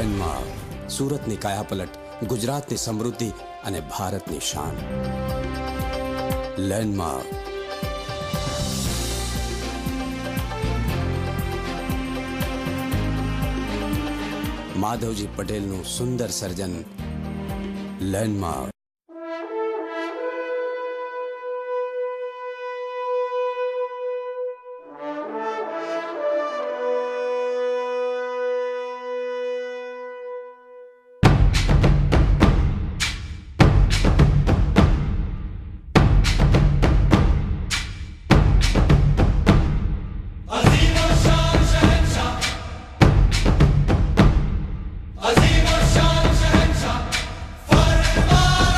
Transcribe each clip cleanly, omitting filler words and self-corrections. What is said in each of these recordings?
Landmark, સુરતની કાયાપલટ, ગુજરાતની સમૃદ્ધિ અને ભારતની શાન. લેન્ડમાર્ક. માધવજી પટેલનું સુંદર સર્જન લેન્ડમાર્ક. अजीम और शान शहंशाह फरमान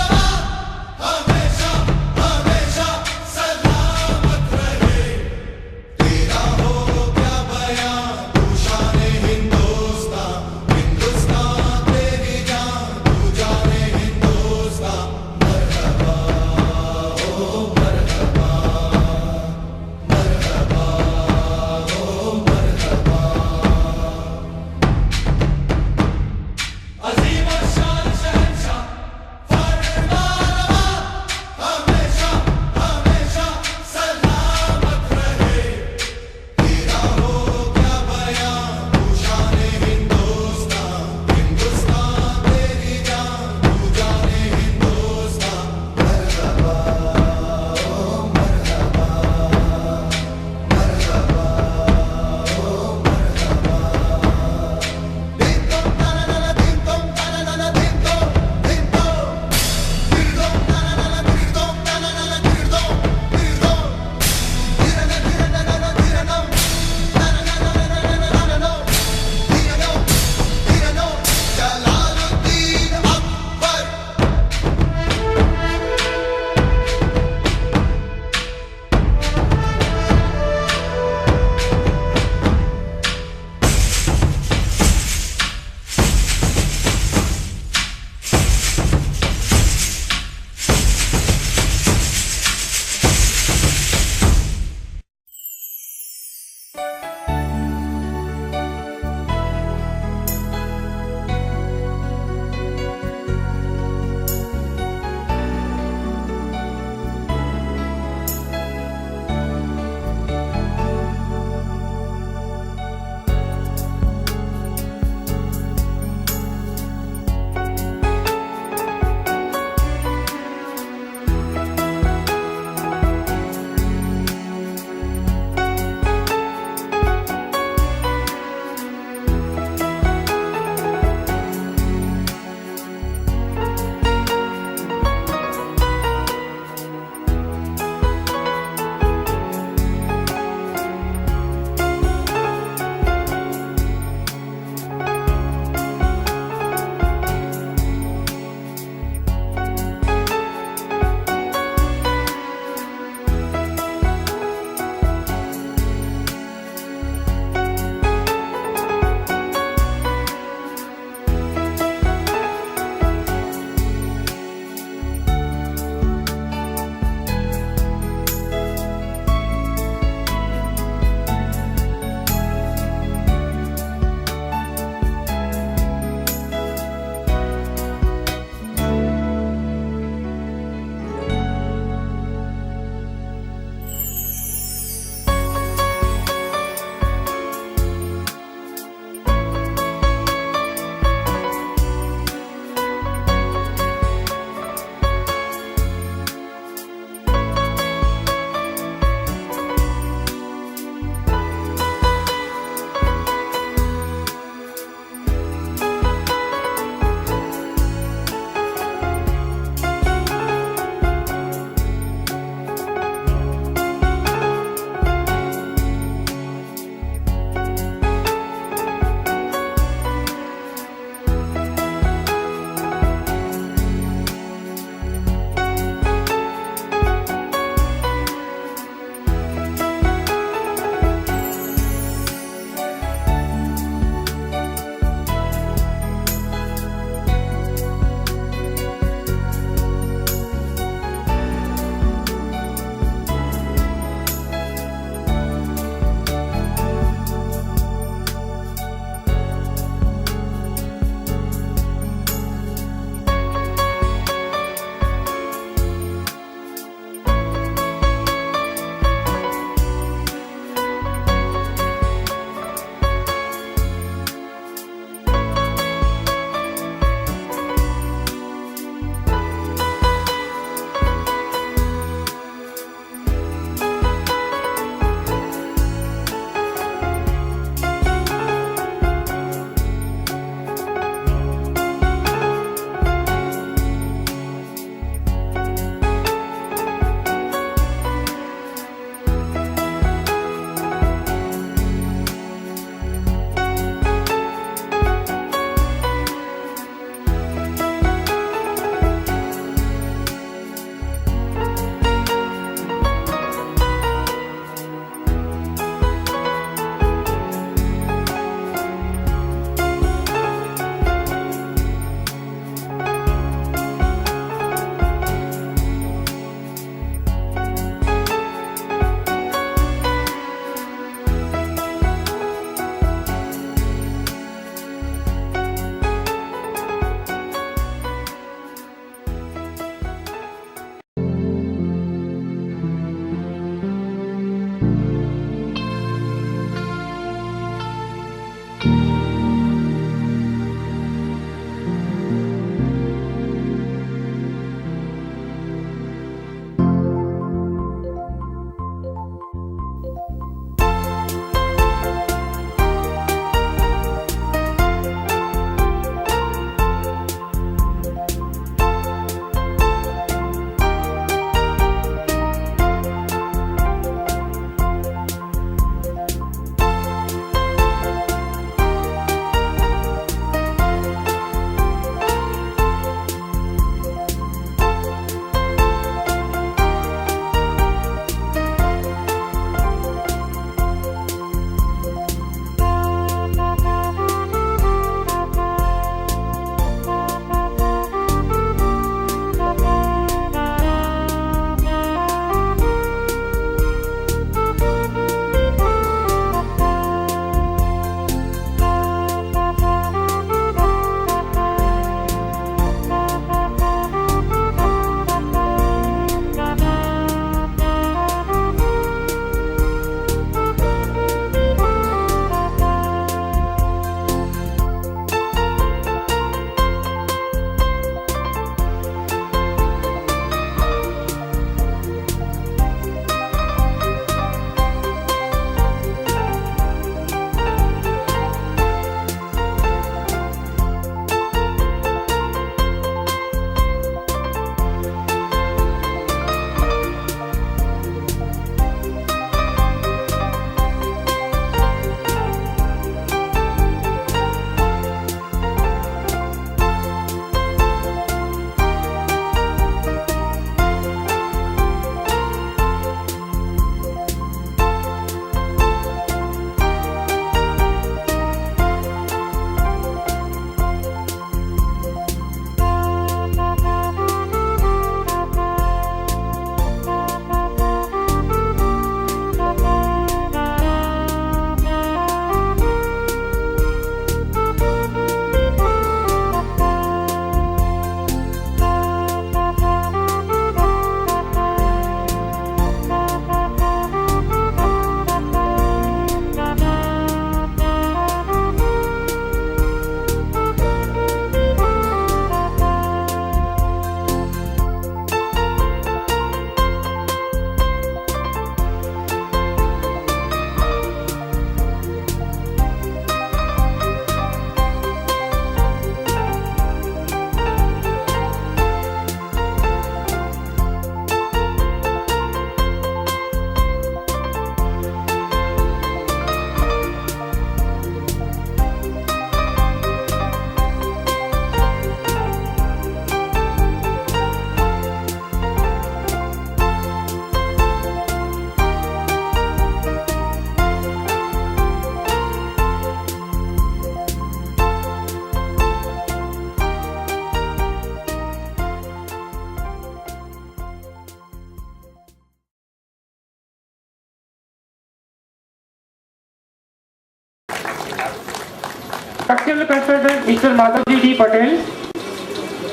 structural consultant Mr. Madhavji D. Patel.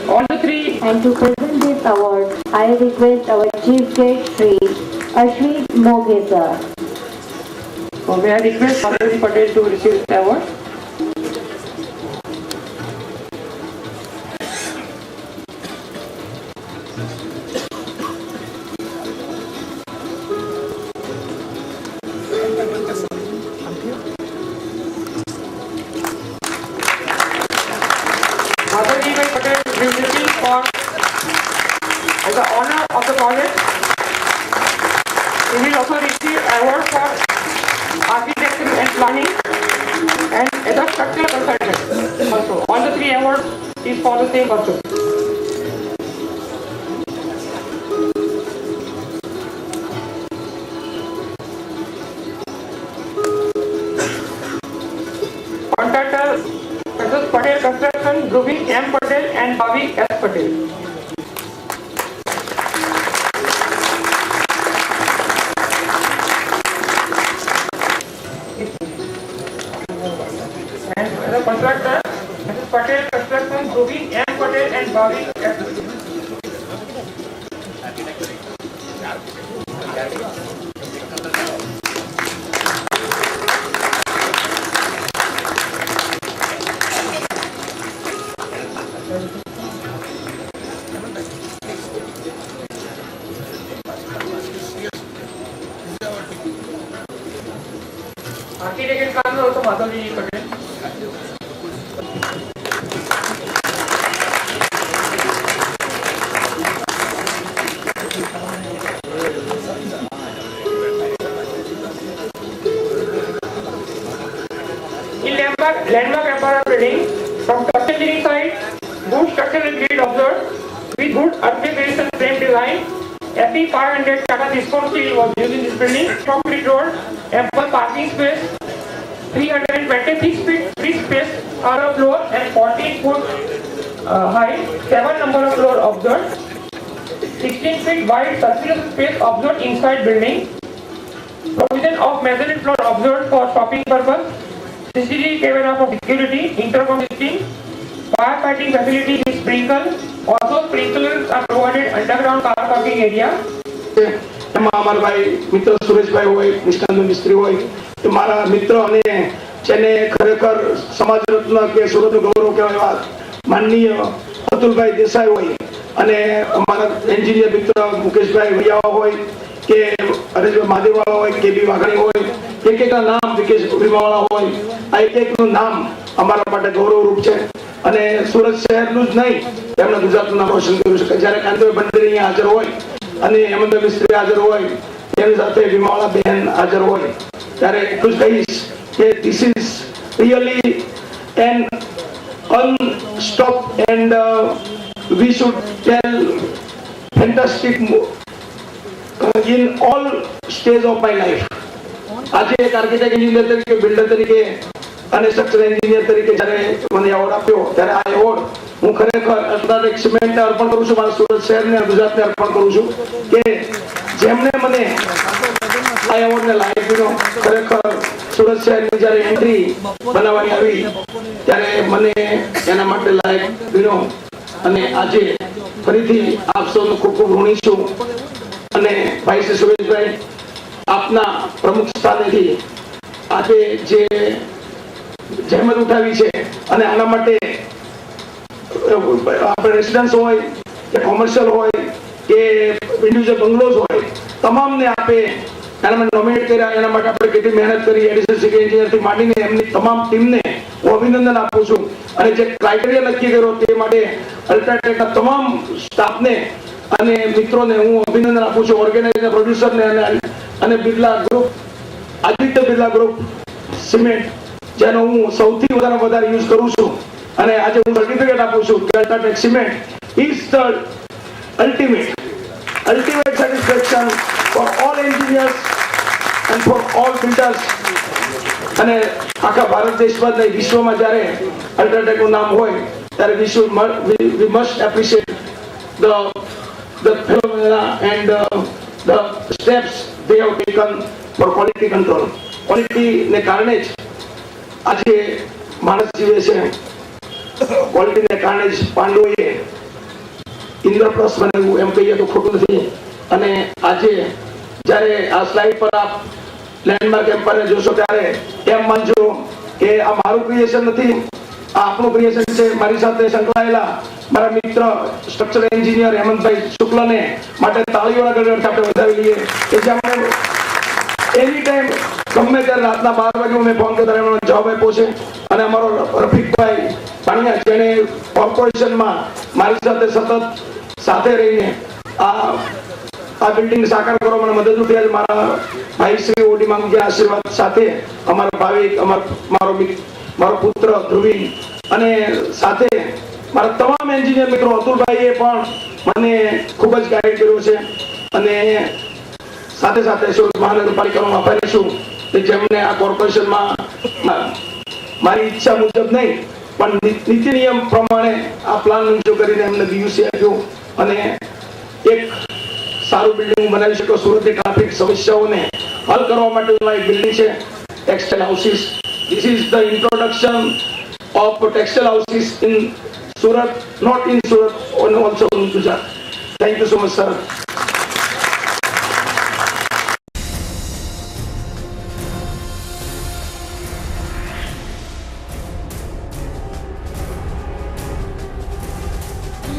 All the three. And to present this award, I request our Chief Guest Sri Ashwin Mogesa. May I request Madhavji Patel to receive the award? Madhavji Patel is looking for the honor of the college. He will also receive award for architecture and planning and as a structural consultant also. All the three awards is for the same person. Contractor Mrs. Patel Construction, Dhruvi M. Patel and Bhavik S. Patel. And the contractor Mrs. Patel Construction, Dhruvi M. Patel and Bhavik S. Patel. Architect काम also Madhavji Patel. In landmark empire building, from structural engineering side, good structural grid observed with good earthquake resistance frame design. FE 500 Tata Discount steel was used in this building. Concrete road, ample parking space, 326 feet free space on a floor and 14 foot high, 7 number of floor observed, 16 feet wide circular space observed inside building, provision of mezzanine floor observed for shopping purpose, CCTV camera for security, intercom system, firefighting facility with sprinkle, also sprinklers are provided underground car parking area. એમાં અમારા ભાઈ મિત્ર સુરેશભાઈ હોય, નિષ્ણાંત મિસ્ત્રી હોય, તો મારા મિત્ર અને જેને ખરેખર સમાજ રત્ન કે સુરતનું ગૌરવ કહેવાય એવા માનનીય અતુલભાઈ દેસાઈ હોય અને અમારા એન્જિનિયર મિત્ર મુકેશભાઈ વૈયાવા હોય કે હરેશભાઈ મહાદેવવાળા હોય, કેબી વાઘણી હોય, એક એકના નામ વિકેશ ભીમાવાળા હોય, આ એક એકનું નામ અમારા માટે ગૌરવરૂપ છે અને સુરત શહેરનું જ નહીં એમણે ગુજરાતનું નામ રોશન કર્યું છે. જ્યારે કાંતિભાઈ ભંડેરી અહીંયા હાજર હોય અને હેમંત મિસ્ત્રી હાજર હોય, એની સાથે ભીમાવાળા બહેન હાજર હોય, ત્યારે એટલું જ કહીશ કે this is really an unstopped and we should tell fantastic in all stage of my life. આજે એક આર્કિટેક્ટ એન્જિનિયર તરીકે, બિલ્ડર તરીકે અને સ્ટ્રક્ચરલ એન્જિનિયર તરીકે જ્યારે મને એવોર્ડ આપ્યો ત્યારે આ એવોર્ડ હું ખરેખર અલ્ટ્રાટેક સિમેન્ટને અર્પણ કરું છું, મારા સુરત શહેરને, ગુજરાતને અર્પણ કરું છું કે જેમણે મને આ એવોર્ડને લાયક કર્યો. ખરેખર સુરત શહેરની જ્યારે એન્ટ્રી બનાવવાની આવી ત્યારે મને એના માટે લાયક કર્યો અને આજે ફરીથી આપ સૌનું ખૂબ ખૂબ ઋણી છું. અને ભાઈ શ્રી સુરેશભાઈ આપના પ્રમુખ સ્થાનેથી આજે જે જહેમત ઉઠાવી છે અને આના માટે આપણે રેસિડન્સ હોય કે કોમર્શિયલ હોય કે ઇન્ડિવિજ્યુઅલ બંગલોઝ હોય, તમામને આપે એના માટે નોમિનેટ કર્યા. એના માટે આપણે કેટલી મહેનત કરી, એડિશનલ સિવિલ એન્જિનિયરથી માંડીને એમની તમામ ટીમને હું અભિનંદન આપું છું. અને જે ક્રાઇટેરિયા નક્કી કર્યો તે માટે અલ્ટ્રાટેકના તમામ સ્ટાફને અને મિત્રોને હું અભિનંદન આપું છું, ઓર્ગેનાઇઝર, પ્રોડ્યુસરને અને Birla group, Aditya Birla group cement, જેનો હું સૌથી વધારે યુઝ કરું છું. અને આજે હું સર્ટિફિકેટ આપું છું કે UltraTech cement is the ultimate satisfaction for all engineers and for all builders. અને આખા ભારત દેશમાં નહીં, વિશ્વમાં જ્યારે અલ્ટ્રાટેકનું નામ હોય ત્યારે we must appreciate the phenomena and the steps they have taken for quality control. Quality ને કારણે જ આજે માણસ જીવે છે ક્વોલિટીને કારણે જ પાંડવોએ ઇન્દ્રપ્રસ્થ બનાવ્યું એમ કહીએ તો ખોટું નથી. અને આજે જ્યારે આ સ્લાઇડ પર આપ લેન્ડમાર્ક એમ્પાયર જોશો ત્યારે એમ માનજો કે આ મારું ક્રિએશન નથી, આ આપણું ક્રિએશન છે. મારી સાથે સંકળાયેલા મારા મિત્ર સ્ટ્રક્ચર એન્જિનિયર હેમંતભાઈ શુક્લને માટે તાળીઓના ગણગણથી આપણે વધાવી લઈએ કે જેમણે એની ટાઈમ ગમે ત્યારે રાતના 12 વાગે મેં ફોન કર્યો એમનો જવાબ આપ્યો છે. અને અમારો રફીકભાઈ પાણીયા જેણે કોર્પોરેશનમાં મારી સાથે સતત સાથે રહીને આ બિલ્ડિંગ સાકાર કરવા મને મદદરૂપ થયા છે. મારા ભાઈ શ્રી ઓડી માંગુજી આશીર્વાદ સાથે અમારા ભાવિક મારો પુત્ર ધ્રુવી અને સાથે મારા તમામ એન્જિનિયર મિત્રો અતુલભાઈએ પણ મને ખૂબ જ ગાઈડ કર્યો છે. અને સાથે સાથે સુરત મહાનગરપાલિકાનો આભાર છું કે જેમને આ કોર્પોરેશનમાં મારી ઈચ્છા મુજબ નહીં પણ નીતિ નિયમ પ્રમાણે આ પ્લાન મંજૂર કરીને એમને બીયુસી આપ્યું અને એક સારું બિલ્ડિંગ બનાવી શકો. સુરતની ટ્રાફિક સમસ્યાઓને હલ કરવા માટેનું એક બિલ્ડિંગ છે textile houses. This is the introduction of textile houses in Surat, not in Surat, also in Gujarat. Thank you so much, sir.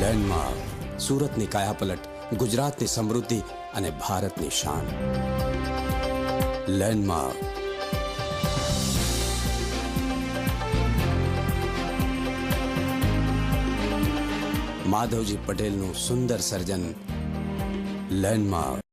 Landmark, સુરતની કાયાપલટ, ગુજરાતની સમૃદ્ધિ અને ભારતની શાન. લેન્ડમાર્ક. માધવજી પટેલનું સુંદર સર્જન લેન્ડમાર્ક.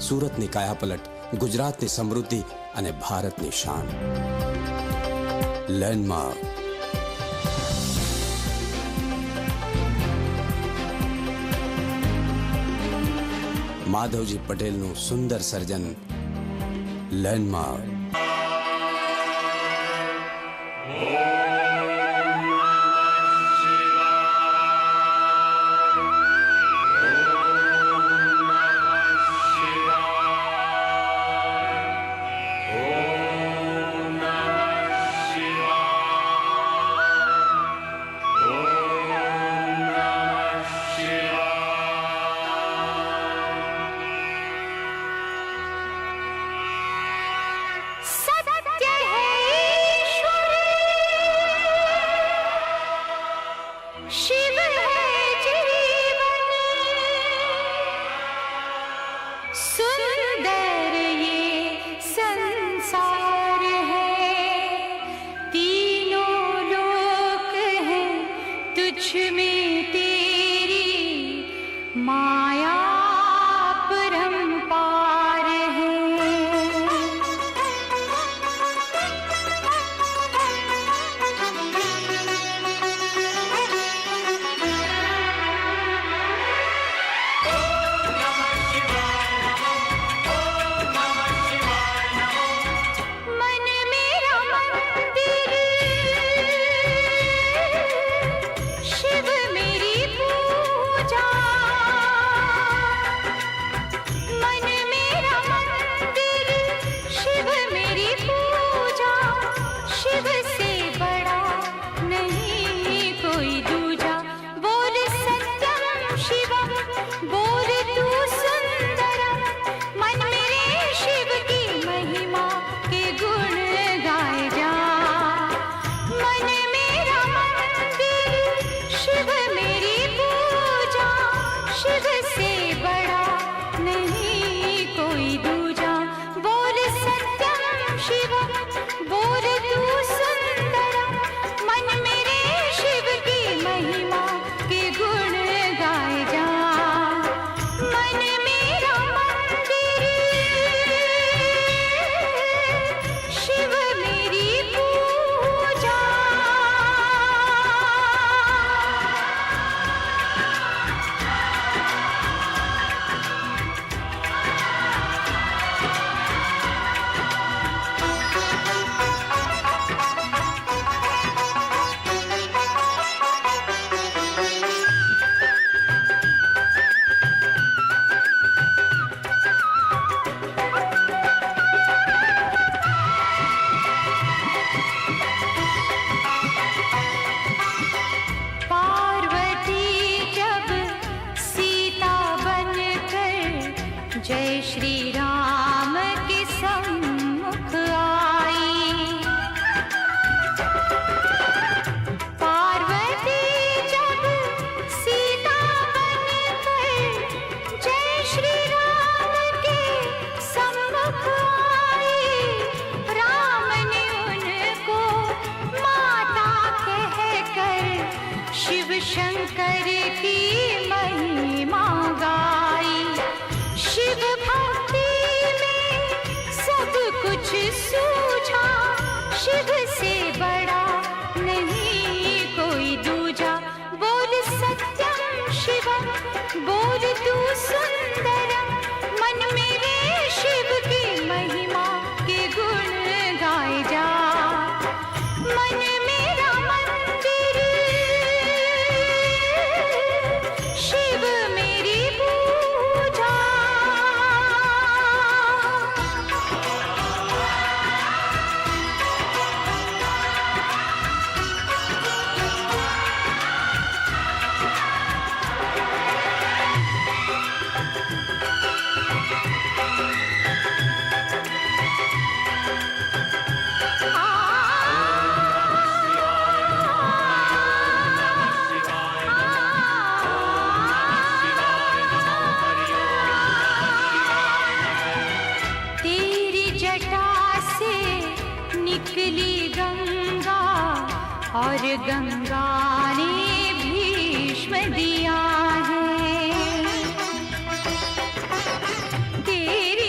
સુરતની કાયાપલટ, ગુજરાતની સમૃદ્ધિ અને ભારતની શાન. લેન્ડમાર્ક. માધવજી પટેલનું સુંદર સર્જન લેન્ડમાર્ક. जय श्री राम के सम्मुख आई। पार्वती जब सीता बनकर जय श्री राम के सम्मुख आई, राम ने उनको माता कहकर शिव शंकर की महिमा गाई। शिव भक्ति में सब कुछ सूझा, शिव से बड़ा नहीं कोई दूजा। बोल सत्यम शिवम, बोल तू सुंदरम, मन मेरे शिव की महिमा के गुण गाए जा। मन मेरा मंदिर, शिव मेरी पूजा। निकली गंगा और गंगा ने भीष्म दिया है। तेरी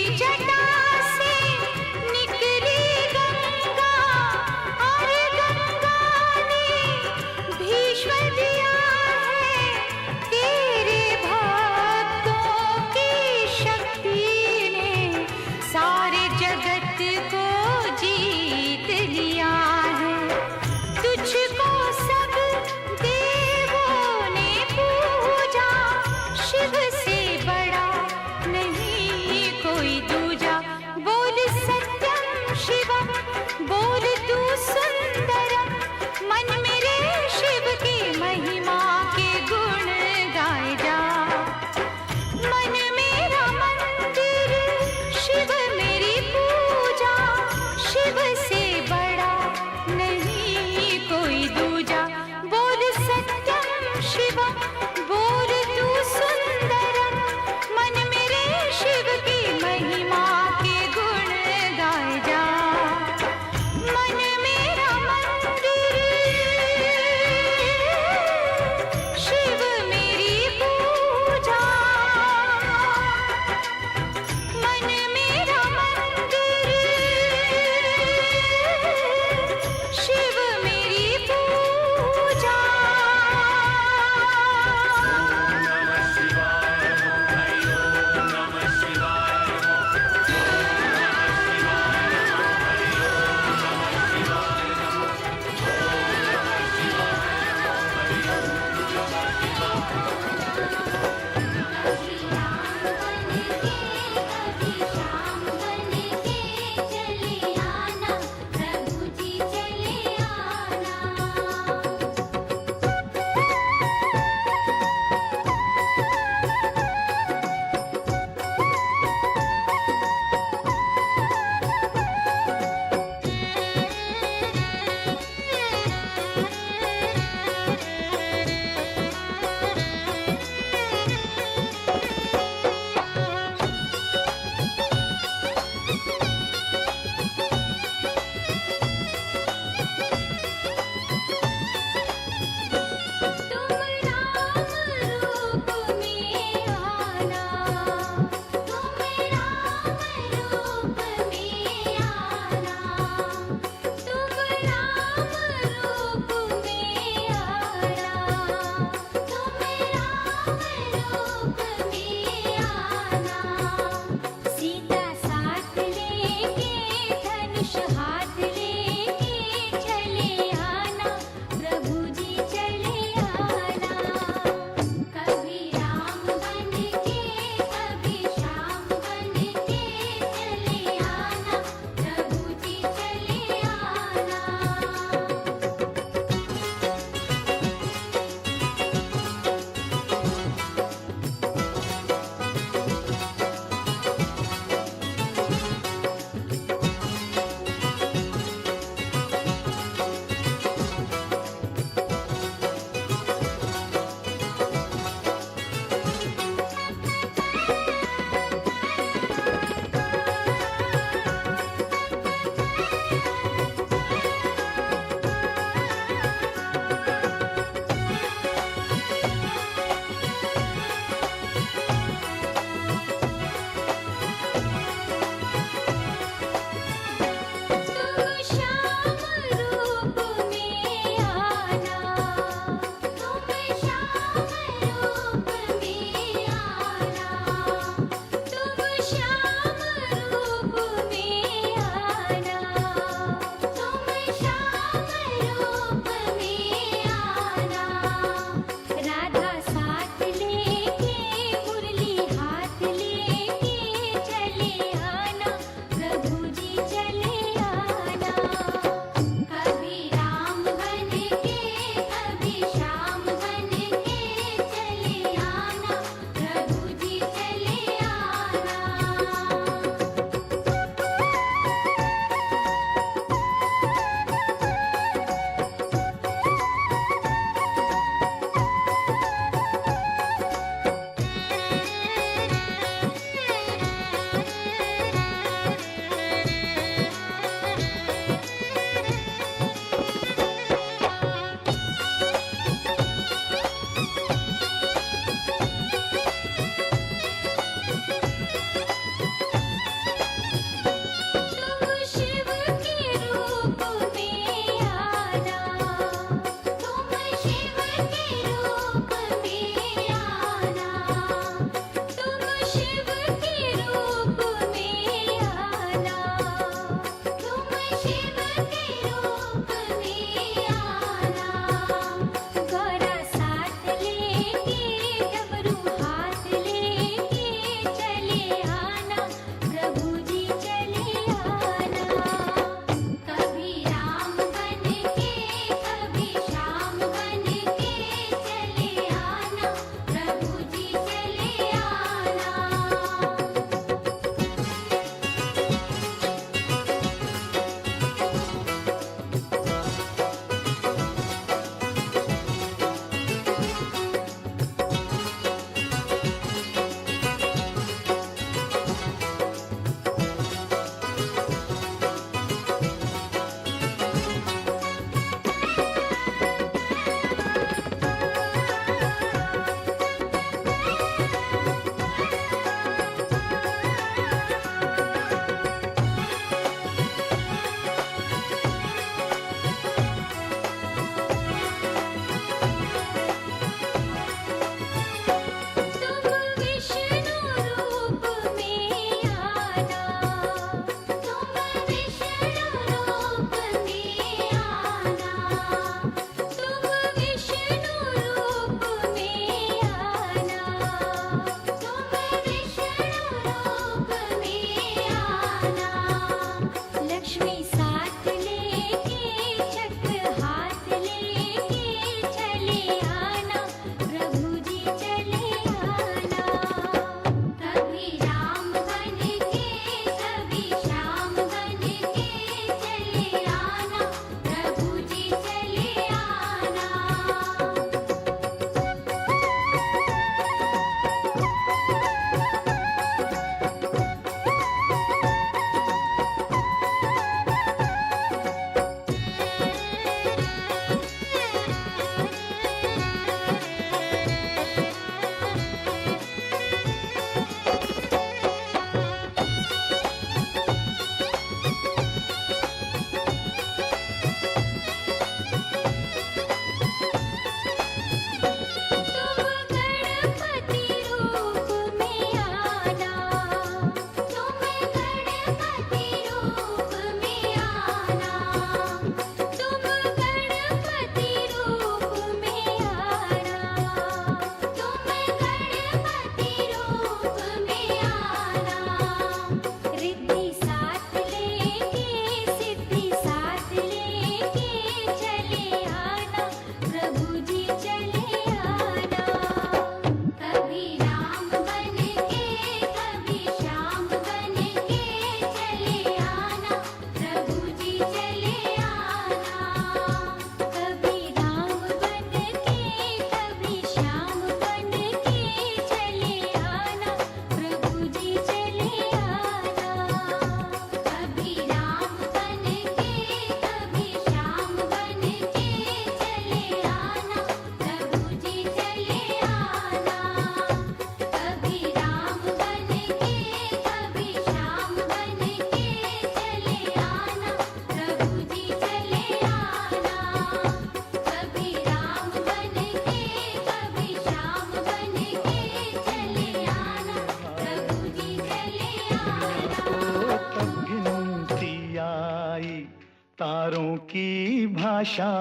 तारों की भाषा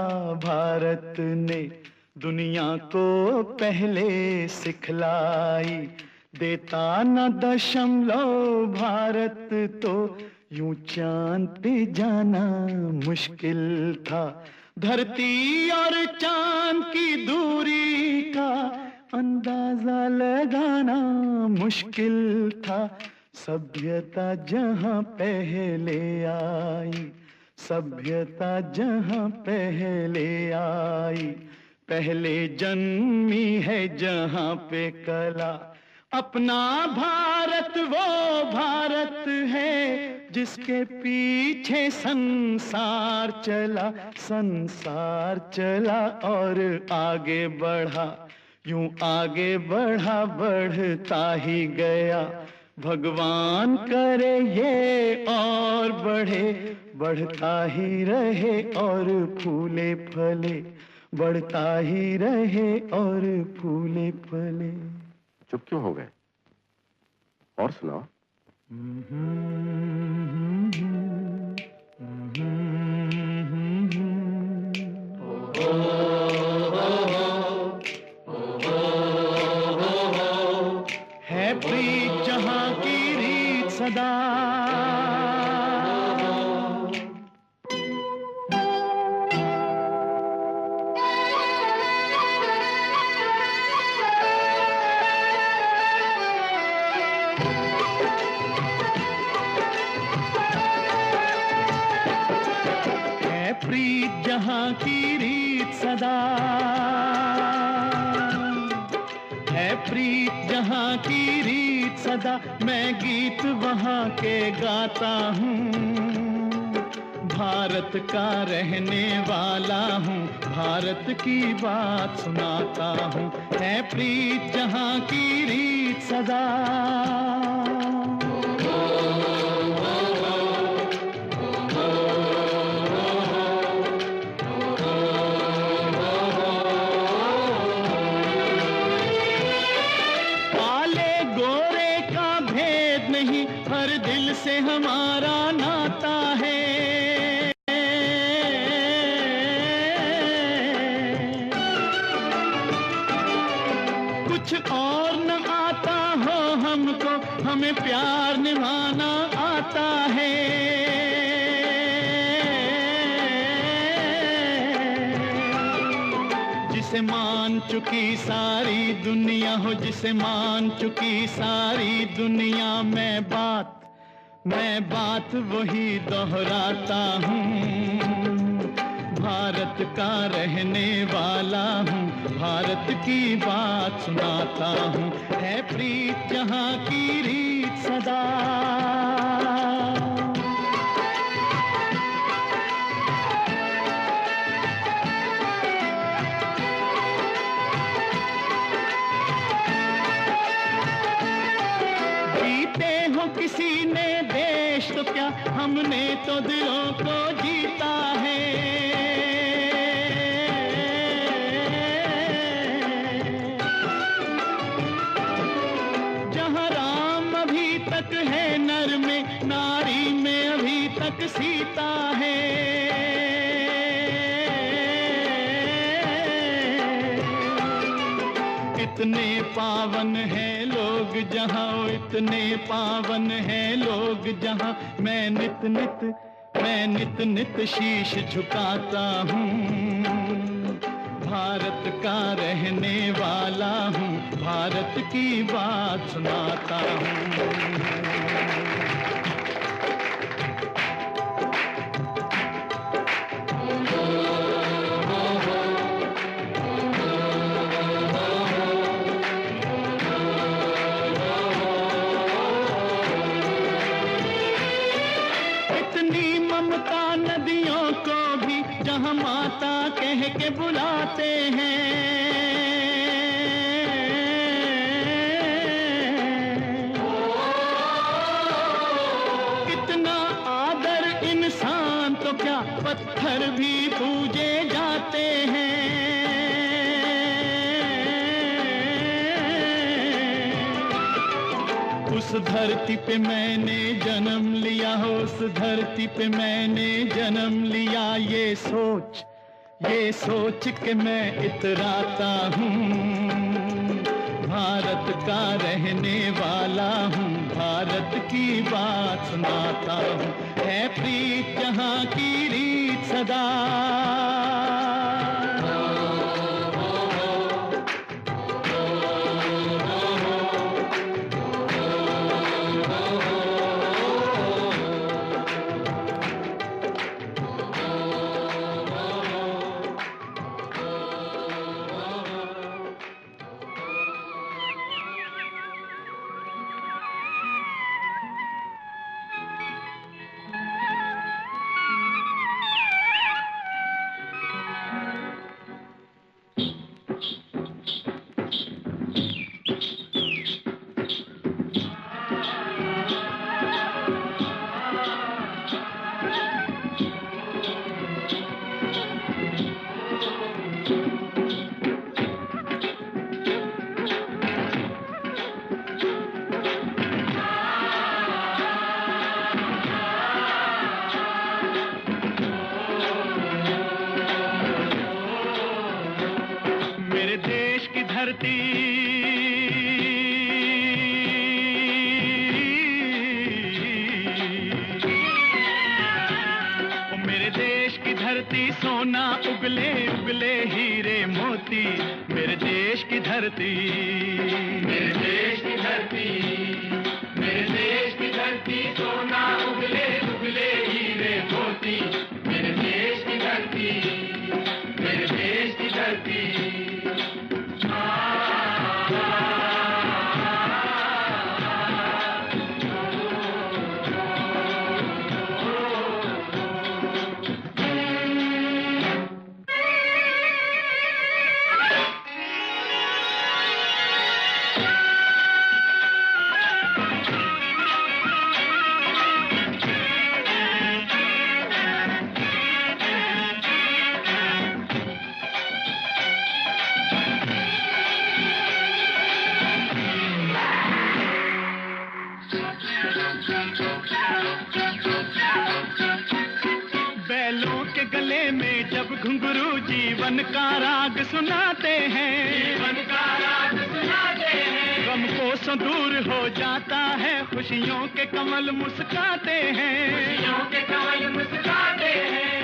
भारत ने दुनिया को पहले सिखलाई। देता न दशमलव भारत तो यूं चांद पे जाना मुश्किल था। धरती और चांद की दूरी का अंदाजा लगाना मुश्किल था। सभ्यता जहां पहले आई, सभ्यता जहां पहले आई, पहले जन्मी है जहां पे कला। अपना भारत वो भारत है जिसके पीछे संसार चला, संसार चला और आगे बढ़ा, यूं आगे बढ़ा बढ़ता ही गया। भगवान करे ये और बढ़े, बढ़ता ही रहे और फूले फले, बढ़ता ही रहे और फूले फले। चुप क्यों हो गए? और सुनाओ। है प्रीत जहां की रीत सदा, प्रीत जहां की रीत सदा, है प्रीत जहां की रीत सदा। मैं गीत वहां के गाता हूँ, भारत का रहने वाला हूँ, भारत की बात सुनाता हूँ। है प्रीत जहां की रीत सदा। से हमारा नाता है, कुछ और न आता हो हमको, हमें प्यार निभाना आता है। जिसे मान चुकी सारी दुनिया हो, जिसे मान चुकी सारी दुनिया, मैं बात वही दोहराता हूँ। भारत का रहने वाला हूँ, भारत की बात सुनाता हूँ। है प्रीत जहाँ की रीत सदा। जीते हो किसी ने देश तो क्या, हमने तो दिलों को जीता है। जहाँ राम अभी तक है नर में, नारी में अभी तक सीता है। इतने पावन हैं लोग जहाँ, इतने पावन हैं लोग जहाँ, मैं नित नित शीश झुकाता हूँ। भारत का रहने वाला हूँ, भारत की बात सुनाता हूँ। नदियों को भी जहाँ माता कह के बुलाते हैं। इतना आदर इंसान तो क्या, पत्थर भी पूजे जाते हैं। उस उस धरती पे मैंने जन्म लिया, उस धरती पे मैंने जन्म लिया। ये सोच के मैं इतराता हूँ, भारत का रहने वाला हूँ, भारत की बात सुनाता हूँ। है प्रीत जहाँ की रीत सदा, मेरे देश की धरती सोना उगले उगले हीरे मोती, मेरे देश की धरती, मेरे देश की धरती, मेरे देश की धरती सोना उगले उगले हीरे मोती, मेरे देश की धरती, मेरे देश की धरती। बैलों के गले में जब घुंघरू जीवन का राग सुनाते हैं, जीवन का राग सुनाते हैं, गम को दूर हो जाता है, खुशियों के कमल मुस्काते हैं, खुशियों के कमल मुस्काते हैं।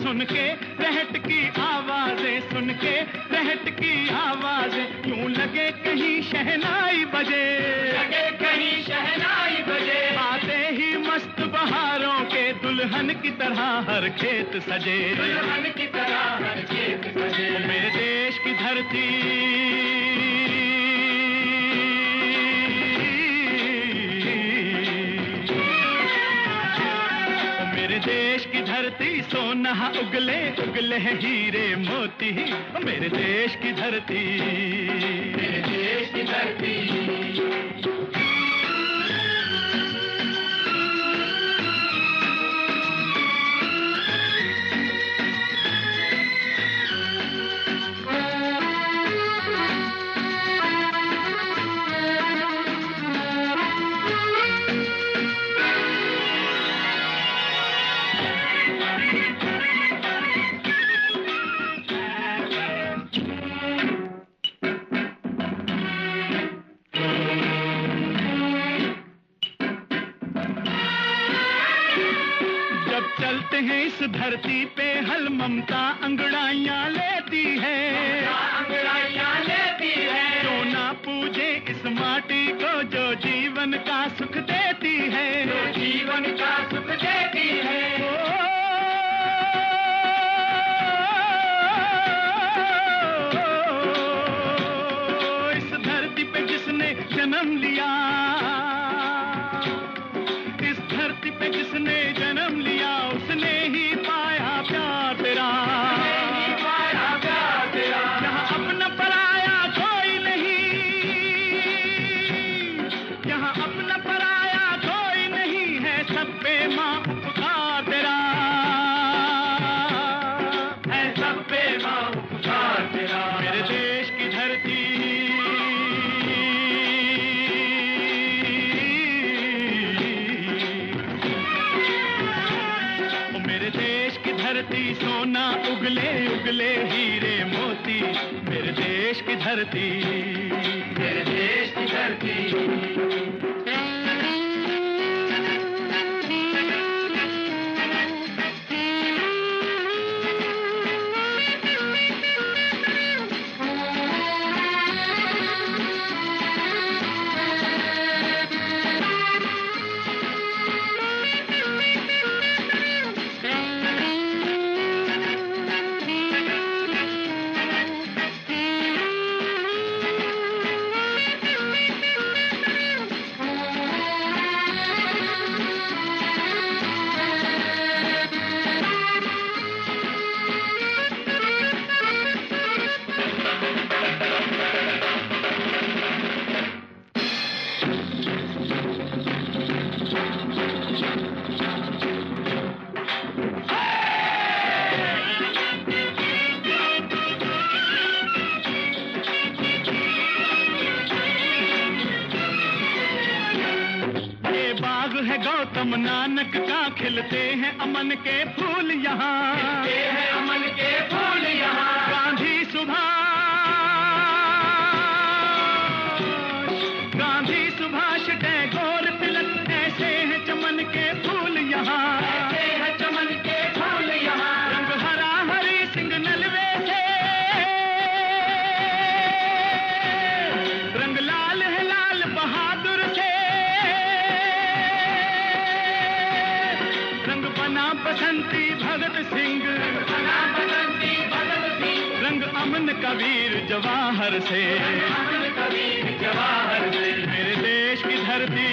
सुन के रहट की आवाजें, सुन के रहट की आवाजें, यूं लगे कहीं शहनाई बजे, लगे कहीं शहनाई बजे। आते ही मस्त बहारों के दुल्हन की तरह हर खेत सजे, दुल्हन की तरह हर खेत सजे। मेरे देश की धरती, मेरे देश की धरती सोना उगले उगले हीरे मोती, मेरे देश की धरती, मेरे देश की धरती। चलते हैं इस धरती पे हल ममता अंगड़ाइयाँ लेती है, अंगड़ाइयाँ लेती है। जो ना पूजे इस माटी को, जो जीवन का सुख देती है, जो जीवन का सुख देती है। इस धरती पे जिसने जन्म लिया, इस धरती पे जिसने जन्म लिया, उसने ही पाया प्यार तेरा, पाया प्यार तेरा। यहाँ अपना पराया कोई नहीं, यहाँ अपना पराया कोई नहीं है, सब पे माँ उपकार तेरा है, सब पे माँ सोना उगले उगले हीरे मोती, मेरे देश की धरती, मेरे देश की धरती। गौतम नानक का, खिलते हैं अमन के फूल यहाँ, खिलते हैं अमन के फूल यहाँ। गांधी सुभाष टैगोर तिलक, ऐसे हैं चमन के फूल यहाँ, ऐसे हैं चमन के फूल यहाँ। रंग हरा हरी सिंह नलवे से, रंग लाल है लाल बहादुर से, बसंती भगत सिंह, रंग अमन कबीर जवाहर से, मेरे देश की धरती,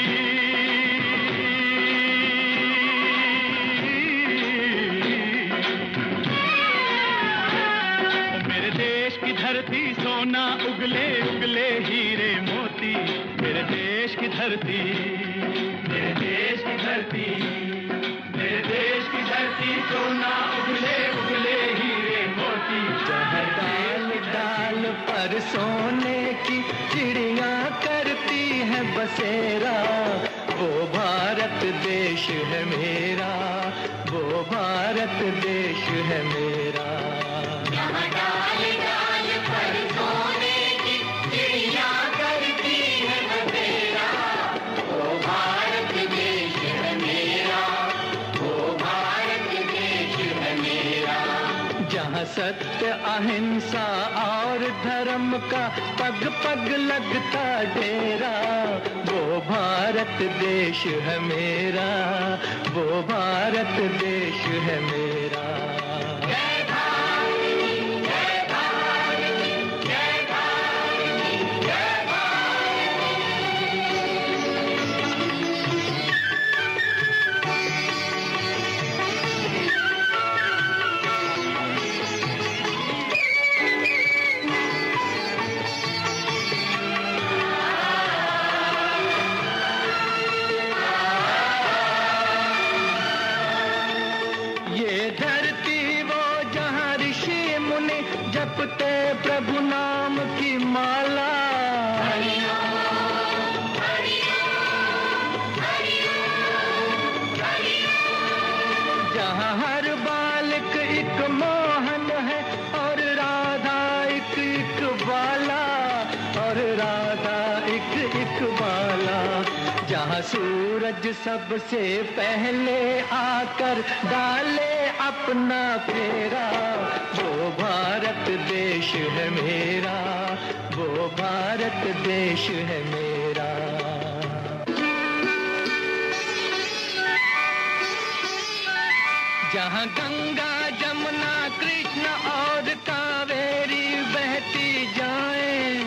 मेरे देश की धरती, सोना उगले उगले हीरे मोती, मेरे देश की धरती, मेरे देश की धरती, मेरे देश की धरती, सोना उगले उगले हीरे मोती। जहाँ डाल डाल पर सोने की चिड़िया करती है बसेरा, वो भारत देश है मेरा, वो भारत देश है मेरा। जहाँ डाल डाल पर सोने की चिड़िया करती है बसेरा, वो भारत देश है मेरा, जहाँ सत्य अहिंसा और धर्म का पग पग लगता डेरा, वो भारत देश है मेरा, वो भारत देश है मेरा। जय भारती, जय भारती, जय भारती, जय भारती। जपते प्रभु नाम की माला, जहाँ हर बालक एक मोहन है और राधा एक एक बाला, और राधा एक एक बाला, जहाँ सूरज सबसे पहले आकर डाले अपना फेरा, वो भारत देश है मेरा, वो भारत देश है मेरा। जहाँ गंगा जमुना कृष्ण और कावेरी बहती जाएं,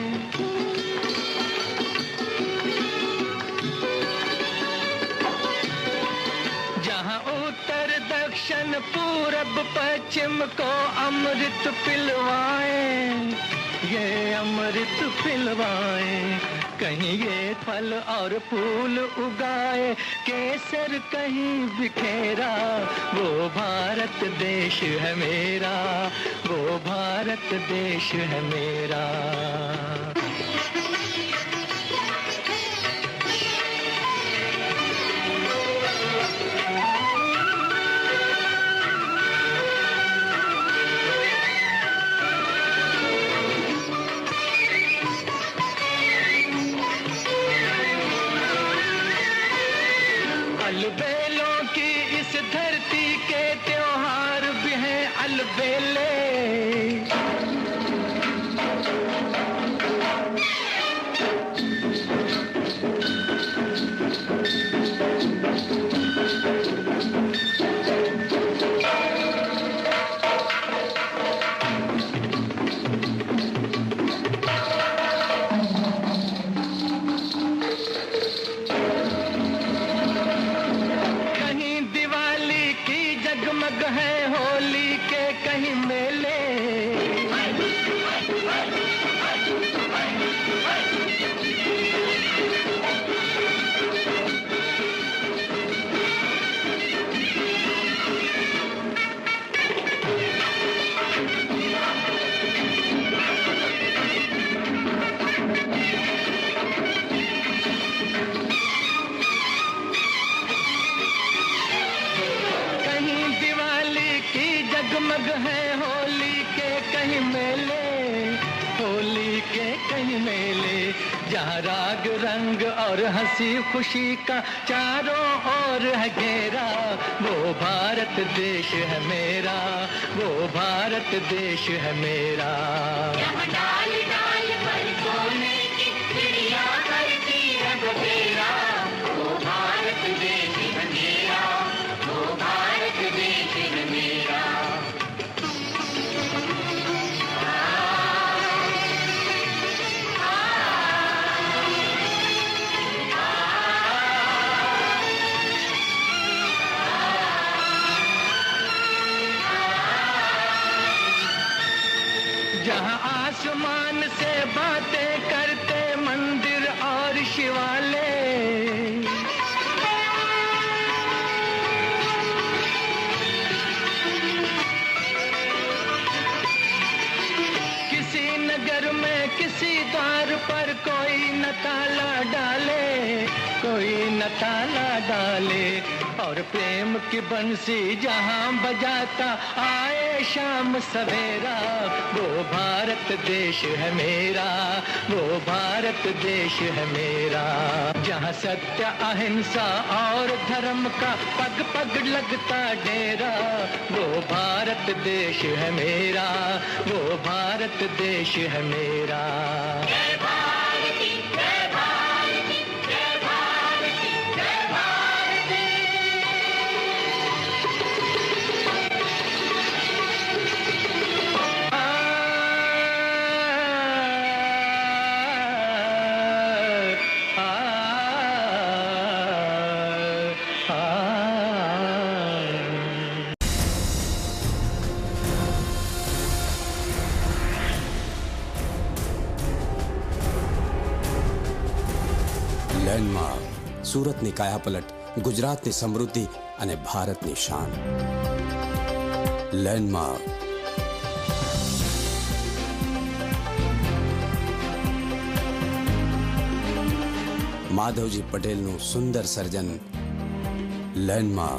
जहाँ उत्तर दक्षिण पूरब पश्चिम को अमृत पिलवाएं, ये अमृत पिलवाएं, कहीं ये फल और फूल उगाए, केसर कहीं बिखेरा, वो भारत देश है मेरा, वो भारत देश है मेरा। कहीं मेले, जहाँ राग रंग और हंसी खुशी का चारों ओर है घेरा, वो भारत देश है मेरा, वो भारत देश है मेरा। यहाँ डाल डाल पर सोने की चिड़िया करती है बसेरा, वो भारत देश है मेरा, वो भारत देश है मेरा। जहाँ आसमान से बातें करते मंदिर और शिवालय, किसी नगर में किसी द्वार पर कोई न ताला डाले, कोई न ताला डाले, और प्रेम की बंसी जहाँ बजाता आए शाम सवेरा, वो भारत देश है मेरा, वो भारत देश है मेरा। जहाँ सत्य अहिंसा और धर्म का पग पग लगता डेरा, वो भारत देश है मेरा, वो भारत देश है मेरा। जय भारती जय भारती जय भारती जय भारती। લેન્ડમાર્ક, સુરતની કાયાપલટ, ગુજરાતની સમૃદ્ધિ અને ભારતની શાન. લેન્ડમાર્ક. માધવજી પટેલનું સુંદર સર્જન. લેન્ડમાર્ક.